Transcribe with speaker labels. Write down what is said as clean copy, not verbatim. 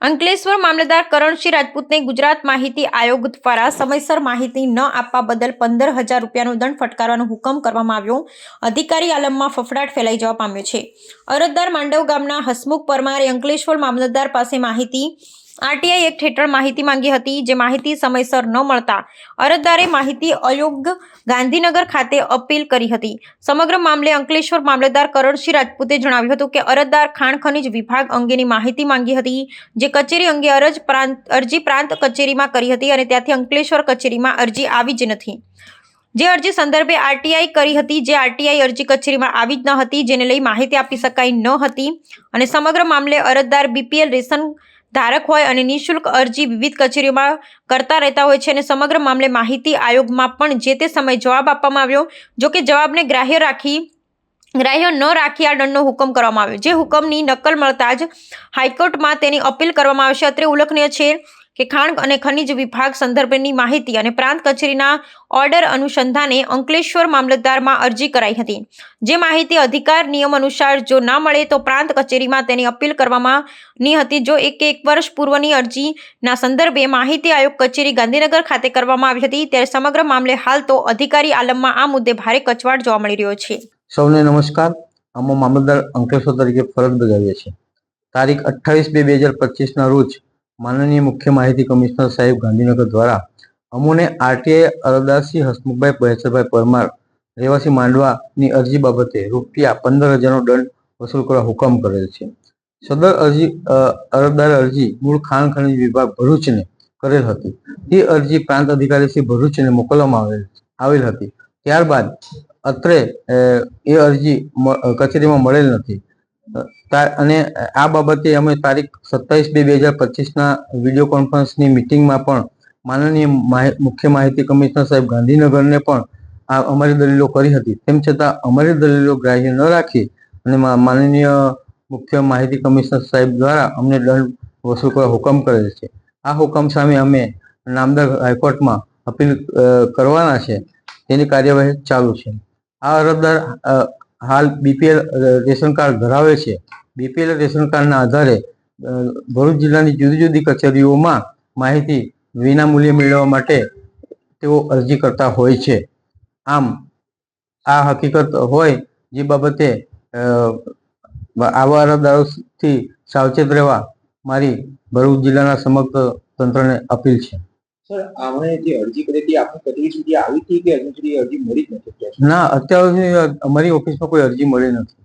Speaker 1: અંકલેશ્વર મામલતદાર કરણસિંહ રાજપૂતને ગુજરાત માહિતી આયોગ દ્વારા સમયસર માહિતી ન આપવા બદલ 15,000 રૂપિયાનો દંડ ફટકારવાનો હુકમ કરવામાં આવ્યો. અધિકારી આલમમાં ફફડાટ ફેલાઈ જવા પામ્યો છે. અરજદાર માંડવ ગામના હસમુખ પરમારે અંકલેશ્વર મામલતદાર પાસે માહિતી આરટીઆઈ એક્ટ હેઠળ માહિતી માંગી હતી, જે માહિતી સમયસર ન મળતા અરજદારે માહિતી આયોગ ગાંધીનગર ખાતે અપીલ કરી હતી. સમગ્ર મામલે અંકલેશ્વર મામલતદાર કરણસિંહ રાજપૂતે જણાવ્યું હતું કે અરજદાર ખાણ ખનીજ વિભાગ અંગેની માહિતી માંગી હતી, જે કચેરી અંગે અરજી પ્રાંત કચેરીમાં કરી હતી અને ત્યાંથી અંકલેશ્વર કચેરીમાં અરજી આવી જ નથી. જે અરજી સંદર્ભે આરટીઆઈ કરી હતી, જે આરટીઆઈ અરજી કચેરીમાં આવી જ ન હતી, જેને લઈ માહિતી આપી શકાઈ ન હતી અને સમગ્ર મામલે અરજદાર બીપીએલ રેશન ધારક હોય અને નિઃશુલ્ક અરજી વિવિધ કચેરીઓમાં કરતા રહેતા હોય છે અને સમગ્ર મામલે માહિતી આયોગમાં પણ જે તે સમયે જવાબ આપવામાં આવ્યો. જો કે જવાબને ગ્રાહ્ય ન રાખી આ દંડનો હુકમ કરવામાં આવ્યો, જે હુકમની નકલ મળતા જ હાઈકોર્ટમાં તેની અપીલ કરવામાં આવશે. અત્રે ઉલ્લેખનીય છે કે ખાણ અને ખનીજ વિભાગ સંદર્ભની માહિતી અને પ્રાંત કચેરીના ઓર્ડર અનુસંધાને અંકલેશ્વર મામલતદારમાં અરજી કરાઈ હતી. જે માહિતી અધિકાર નિયમ અનુસાર જો ના મળે તો પ્રાંત કચેરીમાં તેની અપીલ કરવાની હતી. જો એક વર્ષ પૂર્વની અરજીના સંદર્ભે માહિતી આયોગ કચેરી ગાંધીનગર ખાતે કરવામાં આવી હતી, ત્યારે સમગ્ર મામલે હાલ તો અધિકારી આલમમાં આ મુદ્દે ભારે કચવાટ જોવા મળી રહ્યો છે.
Speaker 2: સૌને નમસ્કાર. અમે મામલતદાર અંકલેશ્વર તરીકે ફરજ બજાવીએ છીએ. તારીખ 28/2/2025 રોજ માનનીય મુખ્ય માહિતી કમિશનર સાહેબ ગાંધીનગર દ્વારા અમોને આરટીઆઈ અરજદારશ્રી હસમુખભાઈ ભૈસરભાઈ પરમાર રહેવાસી માંડવાની અરજી બાબતે ₹15,000નો દંડ વસૂલ કરવા હુકમ કરેલ છે. સદર અરજદાર અરજી મૂળ ખાણ ખનીજ વિભાગ ભરૂચને કરેલ હતી. તે અરજી પ્રાંત અધિકારી શ્રી ભરૂચને મોકલવામાં આવેલ હતી. ત્યારબાદ અત્રે એ અરજી કચેરીમાં મળેલ નથી અને આ બાબતે અમે તારીખ 27/2/2025ના વિડીયો કોન્ફરન્સની મિટિંગમાં પણ માનનીય મુખ્ય માહિતી કમિશનર સાહેબ ગાંધીનગરને પણ અમારી દલીલો કરી હતી. તેમ છતાં અમારી દલીલો ગ્રાહ્ય ન રાખી અને માનનીય મુખ્ય માહિતી કમિશનર સાહેબ દ્વારા અમને દંડ વસૂલ કરવા હુકમ કરેલ છે. આ હુકમ સામે અમે નામદાર હાઈકોર્ટમાં અપીલ કરવાના છે. તેની કાર્યવાહી ચાલુ છે. આ અરજદાર હાલ બીપીએલ રેશન કાર્ડ ધરાવે છે. બીપીએલ રેશન કાર્ડના આધારે ભરૂચ જિલ્લાની જુદી જુદી કચેરીઓમાં માહિતી વિના મૂલ્યે મેળવવા માટે તેઓ અરજી કરતા હોય છે. આમ આ હકીકત હોય જે બાબતે આવા અરજદારોથી સાવચેત રહેવા મારી ભરૂચ જિલ્લાના સમગ્ર તંત્રને અપીલ છે.
Speaker 3: સર, આપણે જે અરજી કરી હતી આપની કચેરી સુધી આવી હતી કે હજુ સુધી અરજી મળી જ નથી?
Speaker 2: ના, અત્યાર સુધી અમારી ઓફિસમાં કોઈ અરજી મળી નથી.